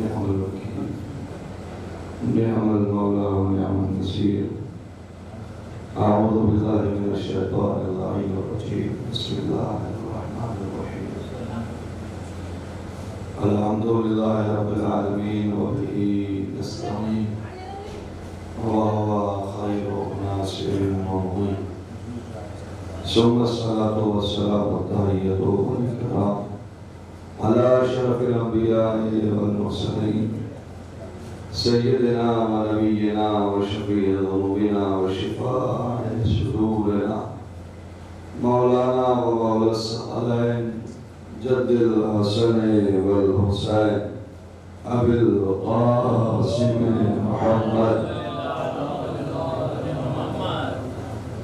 نعم الوكيل نعم المولى ونعم النصير. أعوذ بالله من الشيطان اللعين الرجيم. بسم الله الرحمن الرحيم. الحمد لله رب العالمين وبه نستعين وهو خير ناصر ومعين. ثم الصلاة والسلام والتحية والإكرام على أشرف الأنبياء والمرسلين سيدنا ونبينا وشفيع ذنوبنا وشفاء صدورنا مولانا ومولى الثقلين جد الحسن والحسين أبي القاسم محمد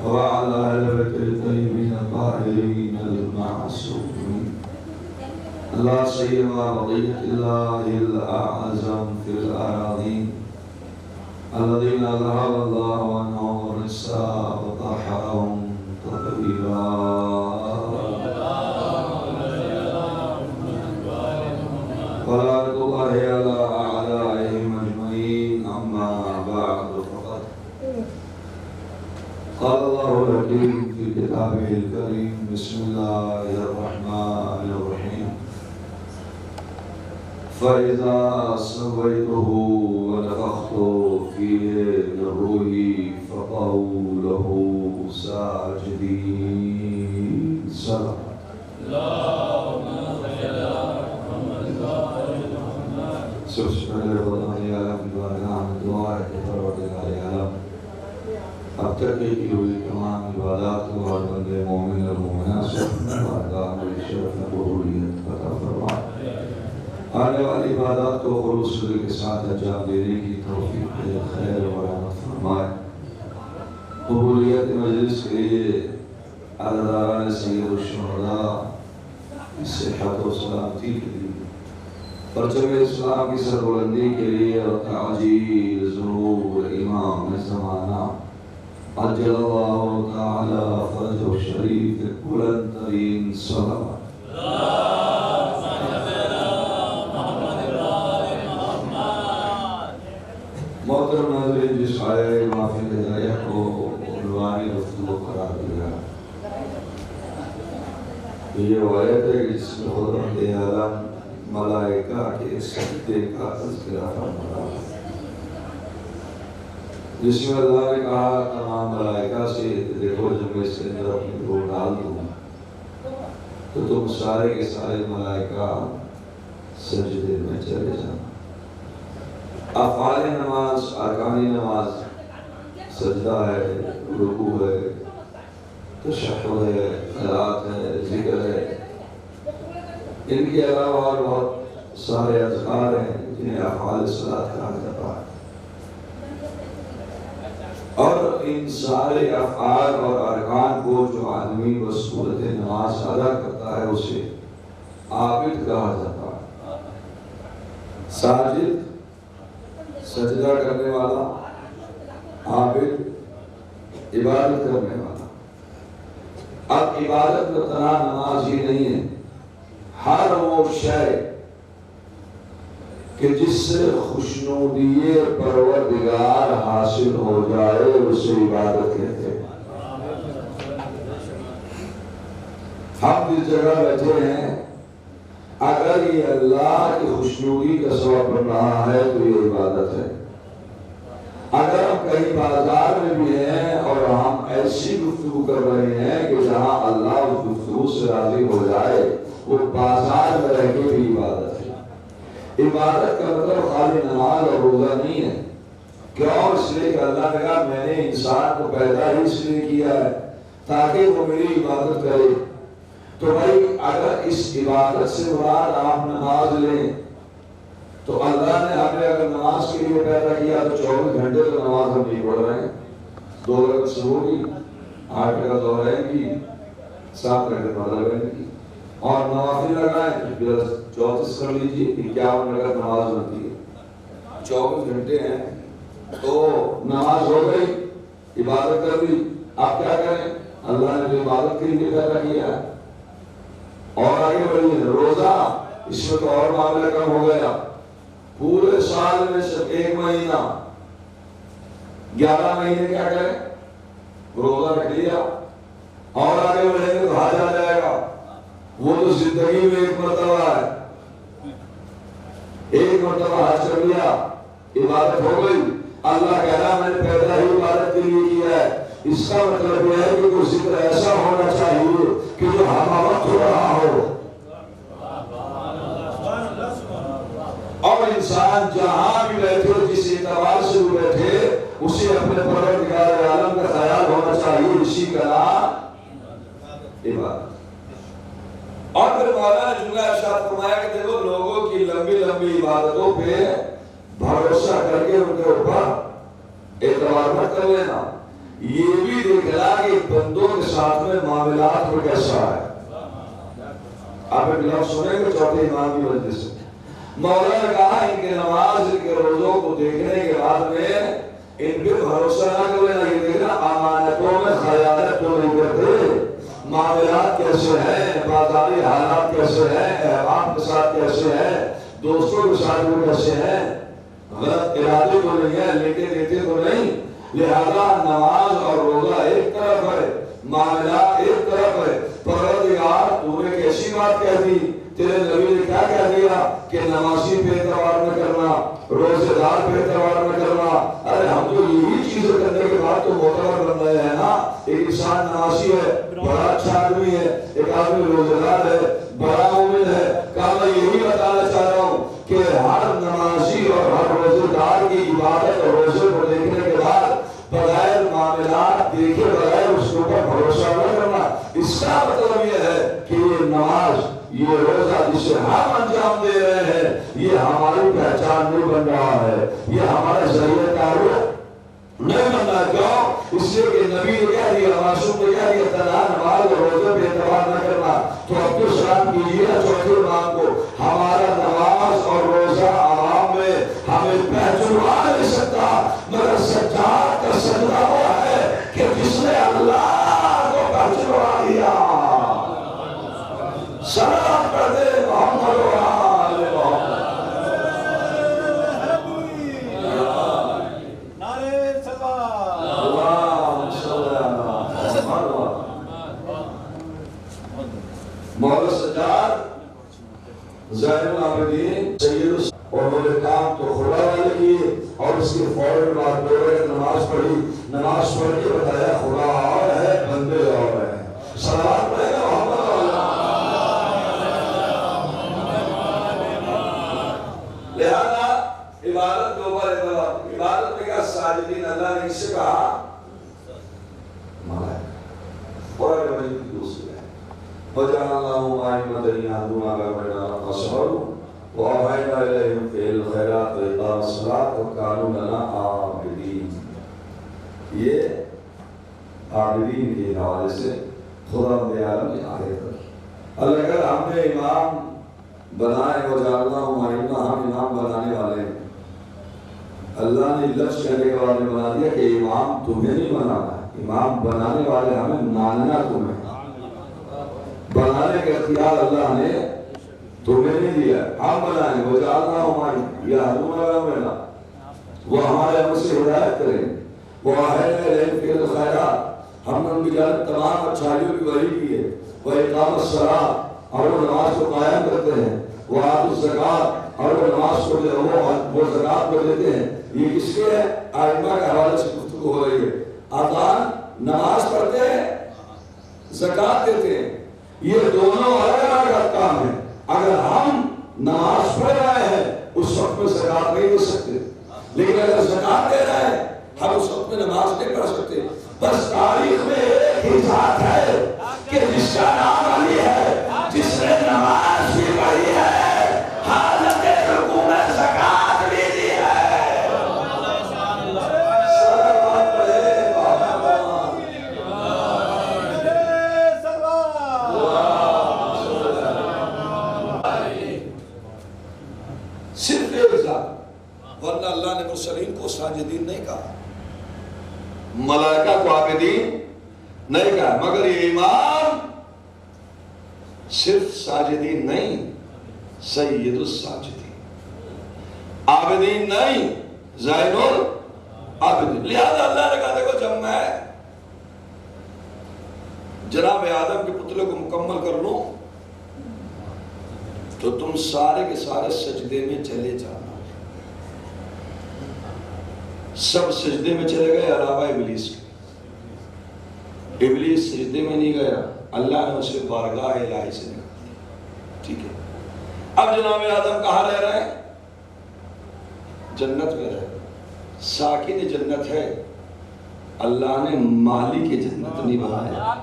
وعلى أهل بيت الطيبين الطاهرين المعصومين لا سيما بقية الله الأعظم في الأراضين الذين أذهب الله عنهم الرجس وطهرهم تطهيرا. ولعنة الله على أعدائهم أجمعين. أما بعد فقد قال الله الحكيم في كتابه الكريم. بسم الله الرحمن الرحيم. فإذا سويته ونفخت فيه من روحي فقعوا له ساجدين. صدق اللهم صل على محمد وعلى آل محمد. سبحان الله العالم بارگاہ دعا ہے پروردگار عالم اب تک کی ہوئی تمام عبادات کو ہر بندے مومن اور مومنات سے بارگاہ میں شرف قبولیت عطا فرمائے. آنے والی عبادات کو خلوص کے ساتھ انجام دینے کی توفیق خیر و رحمت فرمائے. قبولیت مجلس کے لیے عزاداران سید الشہداء صحت و سلامتی کے لیے پرچم اسلام کی سربلندی کے لیے اور تعجیل ظہور امام زمانہ عجل اللہ تعالی فرجہ الشریف بلند ترین صلوات. محترم ناظرین، جس آیہ محفل ہدایہ کو عنوان گفتگو قرار دیا یہ وہ آیت ہے جس میں خداوند عالم ملائکہ کے سجدے کا تذکرہ فرما ہے، جس میں اللہ نے کہا تمام ملائکہ سے دیکھو جب میں اس کے اندر اپنی روح ڈال دوں تو تم سارے کے سارے ملائکہ سجدے میں چلے جانا. افعال نماز، ارکان نماز سجدہ ہے، رکوع ہے، تشہد ہے، قرات ہے، ذکر ہے. ان کے علاوہ اور بہت سارے اذکار ہیں جنہیں افعال صلاۃ کہا جاتا ہے. اور ان سارے افعال اور ارکان کو جو آدمی بصورت نماز ادا کرتا ہے اسے عابد کہا جاتا ہے. ساجد سجدہ کرنے والا، عابد عبادت کرنے والا. اب عبادت کا تنہا نماز ہی نہیں ہے، ہر وہ شے کہ جس سے خوشنودی پروردگار حاصل ہو جائے اسے عبادت کہتے ہیں. ہم جس جگہ بیٹھے ہیں اگر یہ اللہ کی خوشنودی کا سبب بن رہا ہے تو یہ عبادت ہے. اگر ہم کہیں بازار میں بھی ہیں اور ہم ایسی گفتگو کر رہے ہیں کہ جہاں اللہ اس گفتگو سے راضی ہو جائے وہ بازار میں رہ کے بھی عبادت ہے. عبادت کا مطلب خالی نماز اور روزہ نہیں ہے. کیوں؟ اس لیے کہ اللہ نے کہا میں نے انسان کو پیدا ہی اس لیے کیا ہے تاکہ وہ میری عبادت کرے. تو بھائی اگر اس عبادت سے مراد آپ نماز لیں تو اللہ نے ہمیں اگر نماز کے لیے پیدا کیا تو 24 گھنٹے تو نماز ہم نہیں پڑھ رہے ہیں. 2 رکعت صبح کی، 8 رکعت ظہر کی، 7 رکعت مغرب کی، اور نوافل لگائیں 34 کر لیجیے، 51 رکعت نماز ہوتی ہے. 24 گھنٹے ہیں تو نماز ہو گئی، عبادت کر لی. آپ کیا کریں؟ اللہ نے جو عبادت کے لیے پیدا کیا ہے. اور آگے بڑھیے روزہ، اس میں تو اور معاملہ کم ہو گیا. پورے سال میں صرف 1 مہینہ 11 مہینے کیا کریں؟ روزہ رکھ لیا، اور آگے بڑھیں گے تو حج آ جائے گا، وہ تو زندگی میں 1 مرتبہ ہے، 1 مرتبہ حج کر لیا، عبادت ہو گئی۔ اللہ کہہ رہا میں نے پیدا ہی عبادت کے لیے کیا ہے۔ اس کا مطلب یہ ہے کہ کوئی ذکر ایسا ہونا چاہیے کہ جو ہم وقت ہو رہا ہو، اور انسان جہاں بھی بیٹھے جس اعتبار سے بھی بیٹھے اسے اپنے پروردگار عالم کا خیال ہونا چاہیے، اسی کا نام عبادت۔ اور پھر مولانا نے جملہ ارشاد فرمایا کہ دیکھو لوگوں کی لمبی لمبی عبادتوں پہ بھروسہ کر کے ان کے اوپر اعتبار مت کر لینا، یہ بھی دیکھنا کہ بندوں کے ساتھ میں معاملات میں کیسا ہے۔ آپ ایک لفظ سنیں گے چوتھے امام کی وجہ سے مولا نے کہا ان کے نماز ان کے روزوں کو دیکھنے کے بعد میں ان پہ بھروسہ نہ کر لینا، یہ دیکھنا امانتوں میں خیانت تو نہیں کرتے، معاملات کیسے ہیں، بازاری حالات کیسے ہیں، احباب کے ساتھ کیسے ہیں، دوستوں کے ساتھ وہ کیسے ہیں، غلط ارادے تو نہیں ہے، لیتے دیتے تو نہیں۔ لہذا نماز اور روزہ ایک طرف ہے، معاملات ایک طرف ہے۔ پروردگار تو نے کیسی بات کہہ دی، تیرے نبی نے کیا کہہ دیا کہ نمازی پہ اعتبار نہ کرنا، روزے دار پہ اعتبار نہ کرنا۔ ارے ہم تو یہی چیزیں کرنے کے بعد تو معتبر بن رہے ہیں نا۔ ایک انسان نمازی ہے، بڑا اچھا آدمی ہے، ایک آدمی روزے دار ہے، بڑا مومن ہے۔ کہا میں یہی بتانا چاہ رہا ہوں کہ ہر نمازی اور ہر روزے دار کی عبادت اور روزے کو دیکھنے کے بعد بغیر معاملات دیکھے بغیر اس کے اوپر بھروسہ نہ کرنا۔ اس کا مطلب یہ ہے کہ یہ نماز، یہ روزہ جسے ہم انجام دے رہے ہیں، یہ ہماری پہچان نہیں بن رہا ہے، یہ ہمارے ذریعے تعارف نہیں بن رہا۔ کیوں؟ اس لیے کہ نبی نے کہہ دیا، معصوم نے کہہ دیا تنہا نماز اور روزے پہ اعتبار نہ کرنا۔ تو اب تو سلام کیجیے نا چوتھے امام کو، ہمارا نماز اور روزہ عوام میں ہمیں پہچانوا نہیں سکتا، مگر سجاد کا سجدہ وہ ہے کہ جس نے اللہ کو پہچانوا دیا۔ سلام کر دے محمد و آل محمد۔ مولا سجاد زین العابدین سید اور وہ کام تو خدا والے کیے، اور اس کے فوراً بعد 2 رکعت نماز پڑھی، نماز پڑھ کے بتایا خدا اور ہے بندے اور ہیں۔ صلوات پڑھے گا محمد لہذا عبادت کے اوپر اعتبار، عبادت میں کیا ساجدین اللہ نے اس سے کہا قرآن مجید کی دوسری ہے وَجَعَلْنَاهُمْ أَئِمَّةً يَهْدُونَ بِأَمْرِنَا لَمَّا صَبَرُوا وَأَوْحَيْنَا إِلَيْهِمْ فِيهِ الْخَيْرَاتِ وَإِقَامَ الصَّلَاةِ وَكَانُوا لَنَا عَابِدِينَ۔ یہ عابدین کے حوالے سے خدا عالم کی آیت ہے۔ اگر ہم نے امام بنائے وَجَعَلْنَاهُمْ أَئِمَّةً، ہم امام بنانے والے ہیں، اللہ نے لفظ کہنے کے بعد بنا دیا کہ امام تمہیں نہیں بنانا ہے، امام بنانے والے ہمیں ماننا تمہیں، بنانے کا اختیار اللہ نے تمہیں نہیں دیا، ہم بنائیں گے وَجَعَلْنَاهُمْ يَهْدُونَ بِأَمْرِنَا، وہ ہمارے امر سے ہدایت کریں گے۔ وَأَوْحَيْنَا إِلَيْهِمْ فِيهِ الْخَيْرَاتِ، ہم نے ان کی جانب تمام اچھائیوں کی وحی کی ہے۔ وَإِقَامَ الصَّلَاةِ، اور وہ نماز کو قائم کرتے ہیں۔ وَآتُوا الزَّکَاةَ، اور وہ نماز کو وہ زکات کو دیتے ہیں۔ یہ کس کے ائمہ کے حوالے سے گفتگو ہو رہی ہے۔ اذان نماز پڑھتے ہیں، زکات دیتے ہیں، یہ دونوں الگ الگ کام ہیں۔ اگر ہم نماز پڑھ رہے ہیں اس وقت میں زکات نہیں دے سکتے، لیکن اگر زکات دے رہے ہیں ہم اس وقت میں نماز نہیں پڑھ سکتے۔ بس تاریخ میں ایک ہی ذات ہے کہ جس کا نام علی ہے، جس نے نماز بھی پڑھی ہے، حالت رکوع میں زکات بھی دی ہے۔ صرف ایک ذات، ورنہ اللہ نے مرسلین کو ساجدین نہیں کہا، ملائکہ کو عابدین نہیں کہا، مگر یہ امام صرف ساجدین نہیں، سید الساجدین، العابدین نہیں، زین العابدین۔ لہذا اللہ نے کہا دیکھو جب میں جناب آدم کے پتلے کو مکمل کر لوں تو تم سارے کے سارے سجدے میں چلے جانا۔ سب سجدے میں چلے گئے علاوہ ابلیس کے۔ ابلیس سجدے میں نہیں گیا، اللہ نے اسے بارگاہ الہی سے نکال دیا۔ ٹھیک ہے، اب جناب آدم کہاں رہ رہے ہیں؟ جنت میں رہ رہے ہیں۔ ساکن جنت ہے، اللہ نے مالک جنت نہیں بنایا۔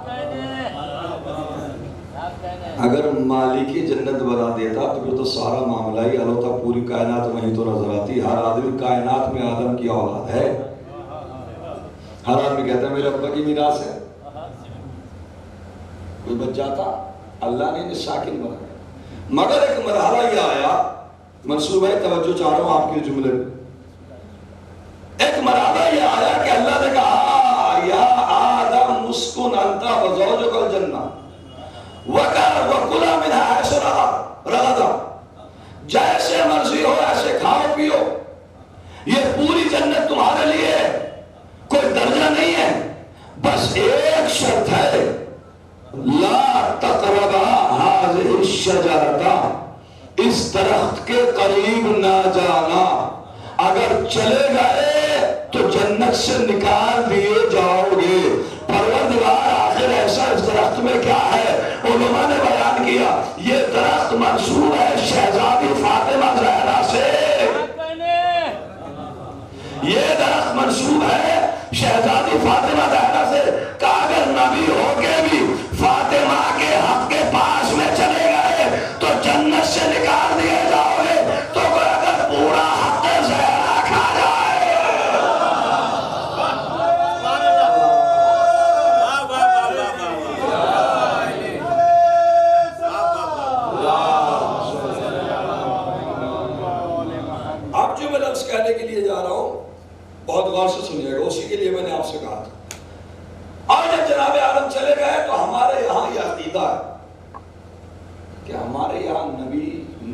اگر مالک جنت بنا دیتا تو پھر تو سارا معاملہ ہی حل ہوتا، پوری کائنات وہیں تو نظر آتی۔ ہر آدمی کائنات میں آدم کی اولاد ہے، ہر آدمی کہتا ہے میرے ابا کی میراث ہے، کوئی بچ جاتا؟ اللہ نے انہیں ساکن بنایا۔ مگر ایک مرحلہ یہ آیا، منصور بھائی توجہ چاہ رہا ہوں آپ کے جملے میں، ایک مرحلہ یہ آیا کہ اللہ نے کہا یا آدم اسکن انت وزوجک الجنہ وَكُلَا مِنْهَا حَيْثُ رَغَدَا، جیسے مرضی ہو ایسے کھاؤ پیو، یہ پوری جنت تمہارے لیے، کوئی درجہ نہیں ہے، بس ایک شرط ہے لا تقربا هذه الشجرة، اس درخت کے قریب نہ جانا، اگر چلے گئے تو جنت سے نکال دیے جاؤ گے۔ پروردگار آخر ایسا اس درخت میں کیا ہے؟ علماء نے بیان کیا یہ درخت منسوب ہے شہزادی فاطمہ زہرا سے، یہ درخت منسوب ہے شہزادی فاطمہ زہرا سے، کہ اگر نبی ہو کے بھی فاطمہ کے حق کے پاس میں چلے گئے تو جنت سے نکال دیے جاؤ گے۔ تو اگر پورا حق زہرا کھا جائے، اب جو میں لفظ کہنے کے لیے جا رہا ہوں بہت غور سے سنیے گا، اسی کے لیے میں نے آپ سے کہا تھا۔ اور جب جناب آدم چلے گئے تو ہمارے یہاں یہ عقیدہ ہے کہ ہمارے یہاں نبی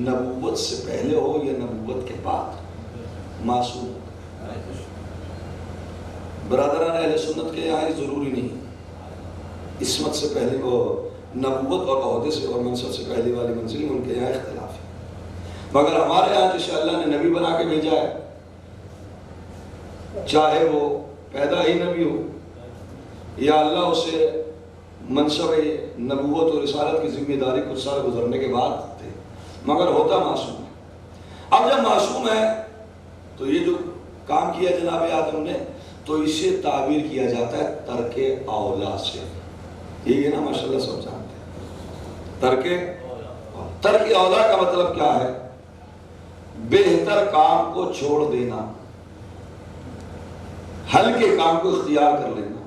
نبوت سے پہلے ہو یا نبوت کے بعد معصوم۔ برادران اہل سنت کے یہاں ضروری نہیں، عصمت سے پہلے کو نبوت اور عہدے سے اور منصب سے پہلے والی منزل میں ان کے یہاں اختلاف ہے، مگر ہمارے یہاں جسے اللہ نے نبی بنا کے بھیجا ہے، چاہے وہ پیدا ہی نبی ہو یا اللہ اسے منصب نبوت اور رسالت کی ذمہ داری کچھ سال گزرنے کے بعد تھے، مگر ہوتا معصوم ہے۔ اب جب معصوم ہے تو یہ جو کام کیا جناب آدم نے تو اسے تعبیر کیا جاتا ہے ترک اولا سے۔ یہ نا ماشاءاللہ سب جانتے ہیں ترک اولا کا مطلب کیا ہے؟ بہتر کام کو چھوڑ دینا، ہلکے کام کو اختیار کر لینا۔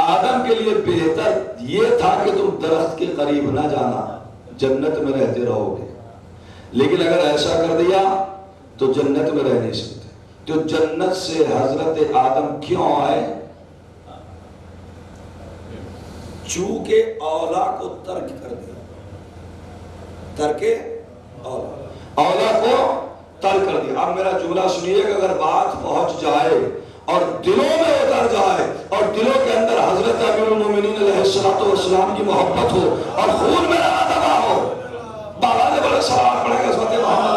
آدم کے لیے بہتر یہ تھا کہ تم درخت کے قریب نہ جانا، جنت میں رہتے رہو گے، لیکن اگر ایسا کر دیا تو جنت میں رہ نہیں سکتے۔ تو جنت سے حضرت آدم کیوں آئے؟ چونکہ اولا کو ترک کر دیا، ترک اولا کو ترک کر دیا۔ اب میرا جملہ سنیے کہ اگر بات پہنچ جائے اور دلوں میں اتر جائے اور دلوں کے اندر حضرت امیر المومنین علیہ السلام کی محبت ہو اور خون میں روا دبا ہو، بابا نے بڑے سوال پڑھے گا حضرت محمد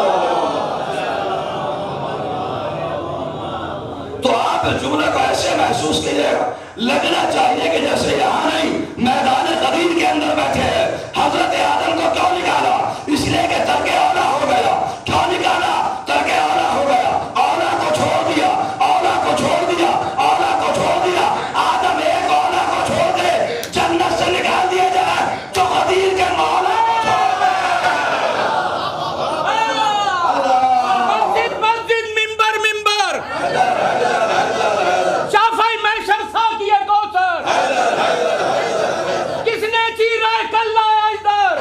تو آپ جملہ کو ایسے محسوس کیجئے گا، لگنا چاہیے کہ جیسے یہاں نہیں میدان غدیر کے اندر بیٹھے ہیں۔ حضرت آدم کو کیوں نکالا؟ اس لیے کہ ترک اولا ہو گیا۔ کیوں نکالا؟ ترک اولا ہو گیا، اولا کو چھوڑ دیا، اولا کو چھوڑ دیا، اولا کو چھوڑ دیا۔ آدم ایک اولا کو چھوڑ دے، جنت سے نکال دیا جائے جو غدیر کے مولا کو چھوڑ دے۔ مسجد منبر منبر شافعی محشر ساقی کوثر، کس نے چیرا کلا ادھر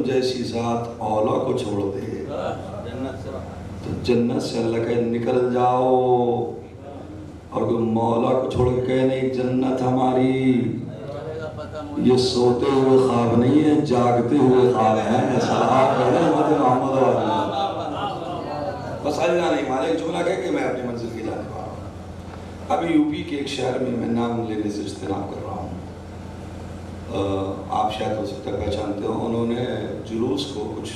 جیسی ذات اولا کو چھوڑ دے تو جنت سے اللہ کہے نکل جاؤ، اور کوئی مولا کو چھوڑ کے کہے نہیں جنت ہماری، یہ سوتے ہوئے خواب نہیں ہے، جاگتے ہوئے خواب ہیں۔ صحابہ کہہ رہے ہیں محمد بس اللہ نہیں مانے، ایک جملہ کہہ کہ میں اپنی منزل کی جانب آ رہا ہوں۔ ابھی یوپی کے ایک شہر میں نام لینے سے اجتناب کر رہا ہوں، آپ شاید ہو سکتا پہچانتے ہو، انہوں نے جلوس کو کچھ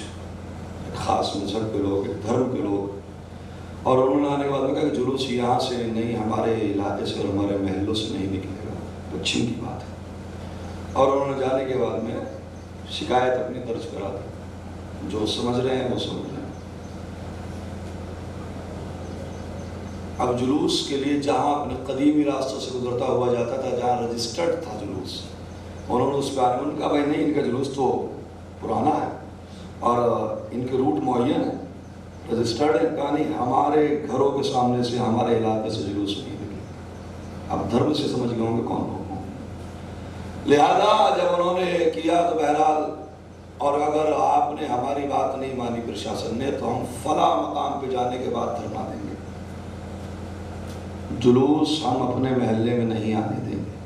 خاص مذہب کے لوگ، ایک دھرم کے لوگ، اور انہوں نے آنے کے بعد میں کہا کہ جلوس یہاں سے نہیں، ہمارے علاقے سے اور ہمارے محلوں سے نہیں نکلے گا، پچھم کی بات ہے۔ اور انہوں نے جانے کے بعد میں شکایت اپنی درج کرا دی، جو سمجھ رہے ہیں وہ سمجھ رہے ہیں۔ اب جلوس کے لیے جہاں اپنے قدیمی راستوں سے گزرتا ہوا جاتا تھا، جہاں رجسٹرڈ تھا جلوس، انہوں نے اس پہ آنے کہا بھائی نہیں، ان کا جلوس تو پرانا ہے اور ان کے روٹ معین ہے، رجسٹرڈ ہے۔ کہا نہیں، ہمارے گھروں کے سامنے سے، ہمارے علاقے سے جلوس نہیں نکلے۔ اب دھرم سے سمجھ گئے ہوں گے کون لوگ ہوں۔ لہذا جب انہوں نے کیا تو بہرحال، اور اگر آپ نے ہماری بات نہیں مانی پرشاسن نے، تو ہم فلاں مقام پہ جانے کے بعد دھرنا دیں گے، جلوس ہم اپنے محلے میں نہیں آنے دیں گے۔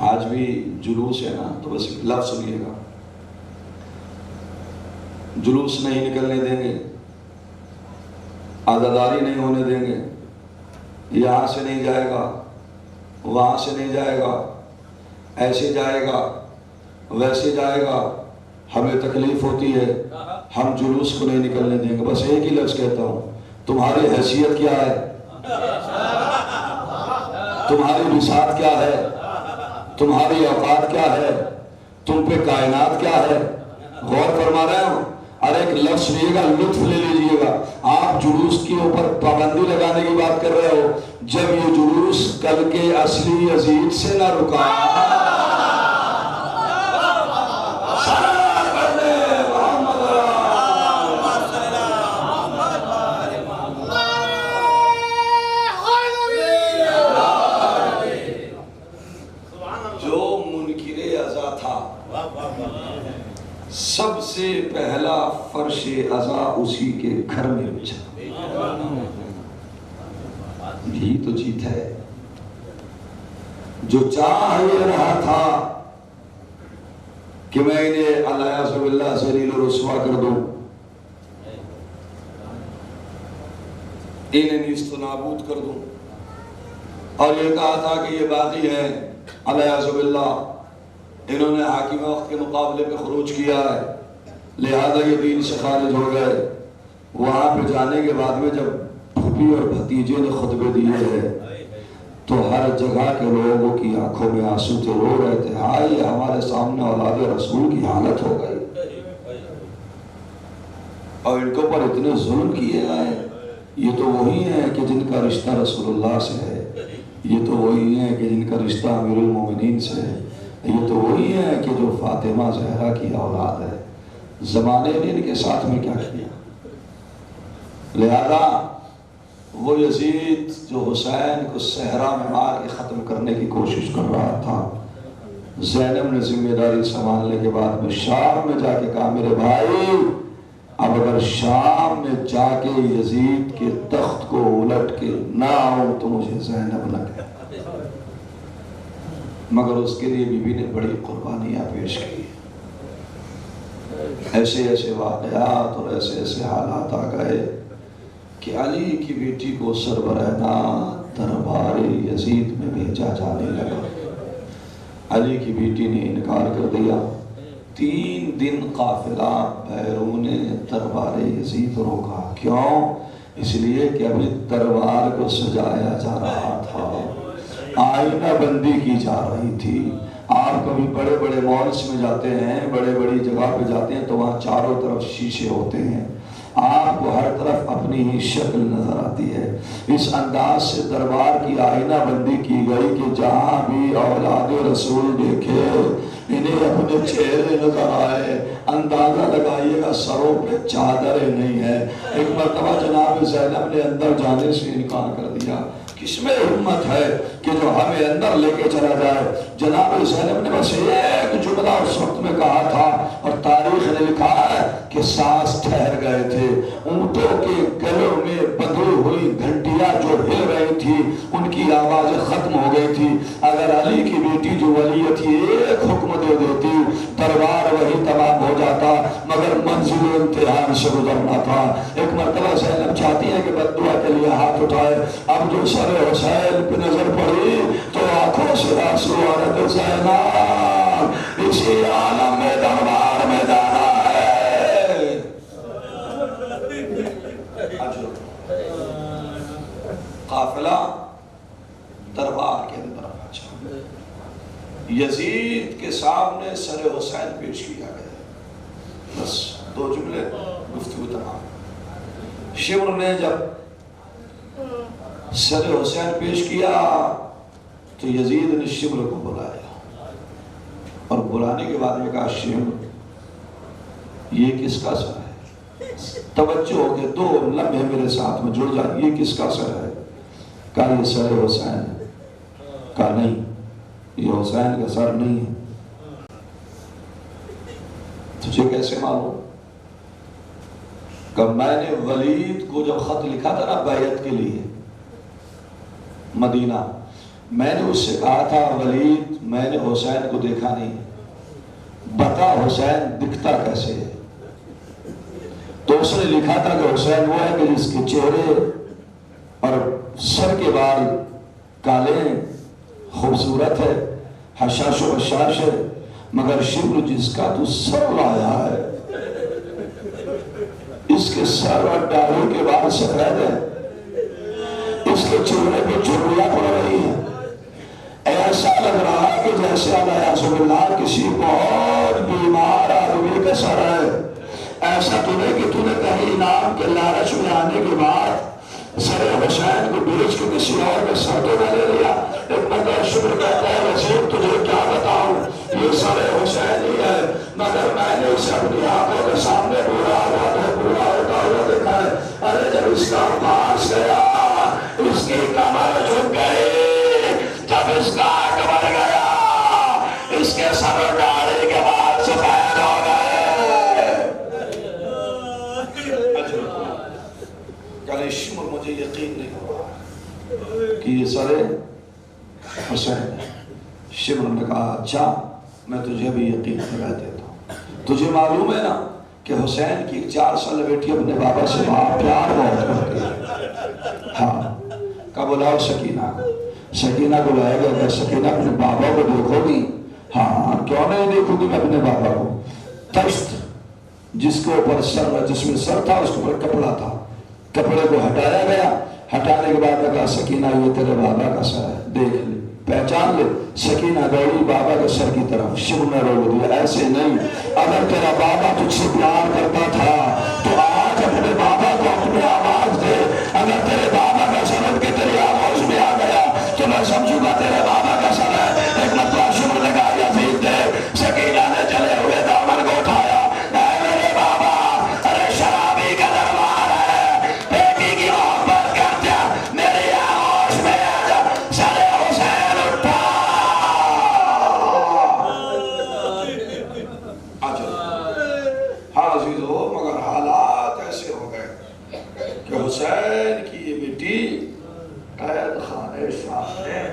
آج بھی جلوس ہے نا، تو بس لفظ سنیے گا، جلوس نہیں نکلنے دیں گے، عزاداری نہیں ہونے دیں گے، یہاں سے نہیں جائے گا، وہاں سے نہیں جائے گا، ایسے جائے گا، ویسے جائے گا، ہمیں تکلیف ہوتی ہے، ہم جلوس کو نہیں نکلنے دیں گے۔ بس ایک ہی لفظ کہتا ہوں، تمہاری حیثیت کیا ہے، تمہاری بساط کیا ہے، تمہاری اوقات کیا ہے، تم پہ کائنات کیا ہے، غور فرما رہے ہو؟ اور ایک لفظ سنیے گا، لطف لے لیجئے گا۔ آپ جلوس کے اوپر پابندی لگانے کی بات کر رہے ہو، جب یہ جلوس کل کے اصلی یزید سے نہ رکا، جو منکر ازا تھا، سب سے پہلا فرش ازا اسی کے گھر میں بچھا۔ یہی تو جیت ہے، جو چاہ یہ رہا تھا کہ میں انہیں علیہ باللہ ذلیل و رسوا کر دوں، انہیں نیست و نابود کر دوں، اور یہ کہا تھا کہ یہ باقی ہے علیہ باللہ، انہوں نے حاکم وقت کے مقابلے پہ خروج کیا ہے، لہذا یہ دین سے خارج ہو گئے۔ وہاں پہ جانے کے بعد میں جب پھوپھی اور بھتیجے نے خطبے دیے ہیں تو ہر جگہ کے لوگوں کی آنکھوں میں آنسو تھے، رو رہے تھے، ہائے ہمارے سامنے اولاد رسول کی حالت ہو گئی، اور ان کے اوپر اتنے ظلم کیے گئے۔ یہ تو وہی ہیں کہ جن کا رشتہ رسول اللہ سے ہے، یہ تو وہی ہیں کہ جن کا رشتہ امیر المومنین سے ہے، یہ تو وہی ہے کہ جو فاطمہ زہرا کی اولاد ہے۔ زمانے نے ان کے ساتھ میں کیا کیا؟ لہذا وہ یزید جو حسین کو صحرا میں مار کے ختم کرنے کی کوشش کر رہا تھا، زینب نے ذمہ داری سنبھالنے کے بعد میں شام میں جا کے کہا میرے بھائی، اب اگر شام میں جا کے یزید کے تخت کو الٹ کے نہ آؤں تو مجھے زینب نہ کہے۔ مگر اس کے لیے بی بی نے بڑی قربانیاں پیش کی، ایسے ایسے واقعات اور ایسے ایسے حالات آ گئے کہ علی کی بیٹی کو سربراہانہ دربار یزید میں بھیجا جانے لگا۔ علی کی بیٹی نے انکار کر دیا۔ 3 دن قافلہ بیرون دربار یزید روکا۔ کیوں؟ اس لیے کہ ابھی دربار کو سجایا جا رہا تھا، آئینہ بندی کی جا رہی تھی۔ آپ کبھی بڑے بڑے مالز میں جاتے ہیں، بڑے بڑی جگہ پہ جاتے ہیں تو وہاں چاروں طرف شیشے ہوتے ہیں، آپ کو ہر طرف اپنی ہی شکل نظر آتی ہے۔ اس انداز سے دربار کی آئینہ بندی کی گئی کہ جہاں بھی اولاد رسول دیکھے انہیں اپنے چہرے نظر آئے۔ اندازہ لگائیے گا سروں پہ چادریں نہیں ہے۔ ایک مرتبہ جناب زینب نے اندر جانے سے انکار کر دیا۔ کس میں ہمت ہے کہ جو ہمیں اندر لے کے چلا جائے؟ جناب زینب نے بس ایک جملہ اس وقت میں کہا تھا اور تاریخ نے لکھا ہے کہ سانس ٹھہر گئے تھے، اونٹوں کے گلوں میں بندھی ہوئی گھنٹیاں جو ہل رہی تھی ان کی آوازیں ختم ہو گئی تھی۔ اگر علی کی بیٹی جو ولیہ تھی ایک حکم دے دیتی دربار وہی تمام ہو جاتا، مگر منزل امتحان سے گزرنا تھا۔ ایک مرتبہ زینب چاہتی ہے کہ بددعا کے لیے ہاتھ اٹھائے، اب جو سر حسین پہ نظر پڑی تو آنکھوں سے آنسو آ رہے تھے، زینب اسی عالم میں دربار میں جانا ہے۔ قافلہ دربار کے اندر پہنچا، یزید کے سامنے سر حسین پیش کیا گیا۔ بس 2 جملے گفتگو تمام۔ شمر نے جب سر حسین پیش کیا تو یزید نے شمر کو بلایا اور بلانے کے بعد میں کہا شمر یہ کس کا سر ہے؟ توجہ ہو کے 2 لمحے میرے ساتھ میں جڑ جائیں، یہ کس کا سر ہے؟ کہا یہ سر حسین ہے۔ کہا نہیں، یہ حسین کا سر نہیں ہے۔ تجھے کیسے معلوم؟ کہ میں نے ولید کو جب خط لکھا تھا نا بیعت کے لیے مدینہ، میں نے اس سے کہا تھا ولید میں نے حسین کو دیکھا نہیں، بتا حسین دکھتا کیسے ہے؟ تو اس نے لکھا تھا کہ حسین وہ ہے کہ جس کے چہرے اور سر کے بال کالے ہیں، خوبصورت ہے، حشاش و بشاش ہے، مگر شمر جس کا تو سر لایا ہے اس کے سر اور ڈاڑھی کے بال سفید ہے، اس کے چہرے پہ جھریاں پڑ رہی ہیں، ایسا لگ رہا ہے کہ جیسے اللہ کسی بہت بیمار آدمی کا سر ہے۔ ایسا تو نہیں کہ تو نے کہیں انعام کے لالچ میں آنے کے بعد سر حسین کو بیچ کے کسی اور کے سر تو نہ لے لیا۔ ایک مگر شکر کہتا ہے وزیر تجھے کیا بتاؤں، یہ سر حسین ہی ہے، مگر میں نے اسے اپنی آنکھوں کے سامنے بولا ہوتا ہوا دیکھا ہے۔ ارے جب اس کا پاس گیا اس کی کمر جھک گئی، جب اس کا کمر گیا اس کے سر و داڑھی کے بال سفید ہو گئے۔ کہنے شمر مجھے یقین نہیں ہوا کہ یہ سر حسین ہے۔ شمر نے کہا اچھا میں تجھے بھی یقین دلا دیتا ہوں، تجھے معلوم ہے نا کہ حسین کی 4 سال بیٹی اپنے بابا سے پیار بہت کرتی ہے۔ ہاں کہا بلاؤ سکینہ کو۔ سکینہ کو لائے گا کہ سکینہ اپنے بابا کو دیکھو گی؟ ہاں کیوں نہیں دیکھو گی میں اپنے بابا کو؟ تشت جس کے اوپر سر، جس میں سر تھا اس کے اوپر کپڑا تھا، کپڑے کو ہٹایا گیا، ہٹانے کے بعد کہا سکینہ یہ تیرے بابا کا سر ہے، دیکھ لے پہچان لے۔ سکینہ دوڑی بابا کے سر کی طرف، شمر نے روک دیا ایسے نہیں، اگر تیرا بابا تجھ سے پیار کرتا تھا تو آج اپنے بابا کو اپنی آواز دے، اگر تیرے بابا کا سر کے تیری آواز میں آ گیا تو میں سمجھوں گا تیرے بابا کا سر ہے۔ ایک مرتبہ شمر نے کہا یزید دے، سکینہ نے چلے ہوئے دامن کو اٹھایا، اے میرے بابا ارے شرابی کا دربار ہے، بیٹی کی محبت کرتا میری آغوش میں آ جا، سر حسین اٹھا۔ ہاں عزیز ہو، مگر حالات ایسے ہو گئے کہ حسین کی یہ بیٹی قید خانے شام میں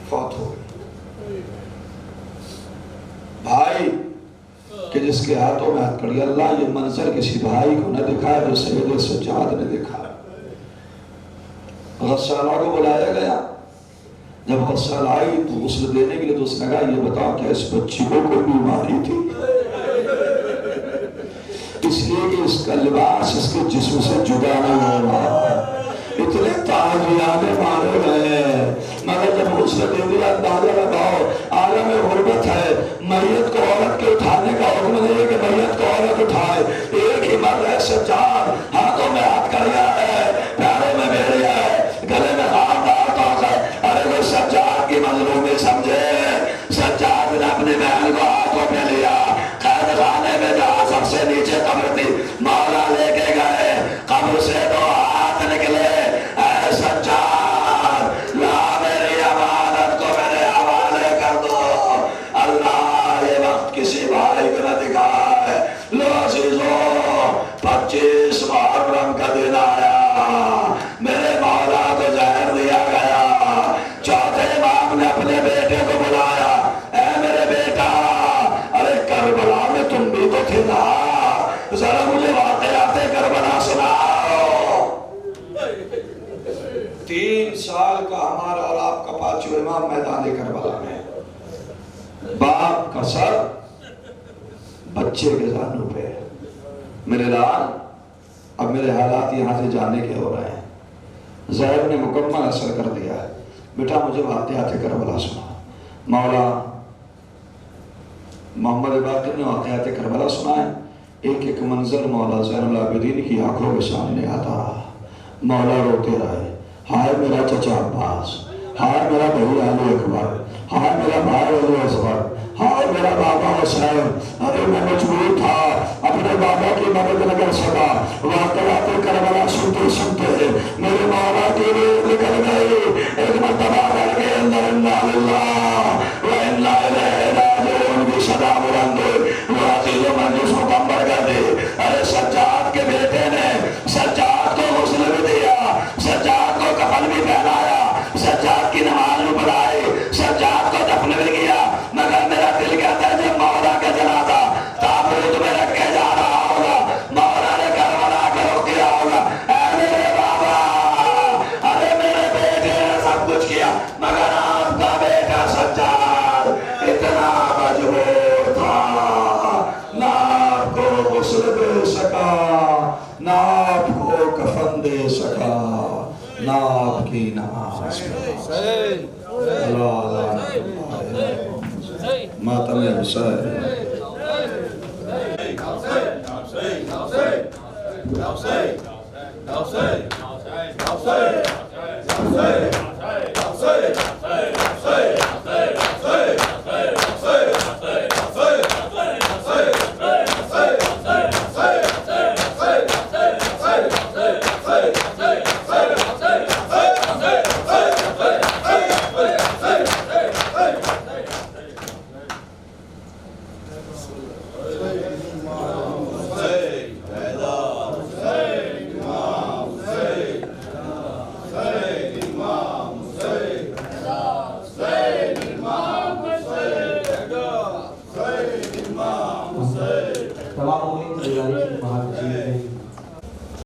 فوت ہو گئی۔ بھائی کہ جس کے ہاتھوں میں ہتھکڑی، اللہ یہ منظر کسی بھائی کو نہ دکھائے جو سید سجاد نے دیکھا۔ غسالہ کو بلایا گیا، جب غسالہ آئی تو غسل دینے کے لیے تو اس نے کہا یہ بتاؤ کہ اس بچی کو کوئی بیماری تھی؟ اس لیے کہ اس کا لباس اس کے جسم سے جدا نہیں ہو رہا۔ اتنے تازیانے مارے گئے، مگر جب غسل دے دیا اندازہ لگاؤ عالم غربت ہے، میت کو عورت کے اٹھانے کا حکم نہیں ہے کہ میت کو عورت اٹھائے۔ ایک ہی مرد ہے سجاد، ہاتھوں میں ہتھکڑیاں ہے، پیروں میں بیڑیاں ہے، گلے میں خاردار توق ہے۔ ارے وہ سجاد کی مظلومی سمجھے، سجاد نے اپنی بہن کو ہاتھوں میں لیا، قید خانے میں جہاں سب سے نیچے قبر تھی مولا لے کے گئے، قبر سے 2 ہاتھ نکلے، اے سجاد لا میری امانت کو میرے حوالے کر دو۔ اللہ یہ وقت کسی بھائی کو امام میدان کربلا میں، باپ کا سر بچے کے زانوں پہ. میرے لال اب میرے حالات یہاں سے جانے کے ہو رہے ہیں. زہر نے مکمل اثر کر دیا ہے. بیٹا مجھے واقعات کربلا سنا. مولا محمد باقر نے واقعات کربلا سنا ہے. ایک ایک منظر مولا زین العابدین کی آنکھوں کے سامنے آتا رہا. مولا روتے رہے. ہائے میرا چچا عباس، ہائے میرا بھائی علی اکبر، ہائے میرا بھائی علی اصغر، ہائے میرا بابا حسین. ارے میں مجبور تھا، اپنے بابا کی مدد نہ کر سکا. واقعات کربلا سنتے سنتے میرے مولا کی روح نکل گئی. ایک مرتبہ کر کے اندر انا للہ و انا الیہ راجعون کی صدا بلند ہوئی. وہ عزیز و منجوس مکمل کر دی. ارے سجاد کے بیٹے نے سجاد کو غسل بھی دیا، سجاد کو کفن بھی پہنایا، سجاد کی نماز بھی پڑھائی، سجاد کو دفن بھی کیا. مگر میرا دل کہتا ہے جب مولا کا جنازہ تابوت میں رکھ کے جا رہا ہوگا، مولا نے کربلا کے روک دیا ہوگا. اے میرے بابا، ارے میرے بیٹے نے سب کچھ کیا، مگر آپ کا بیٹا سجاد اتنا مجبور تھا، نہ آپ کو غسل دے سکا، نہ آپ کو کفن دے سکا، نہ آپ کی نماز ماتم حسین.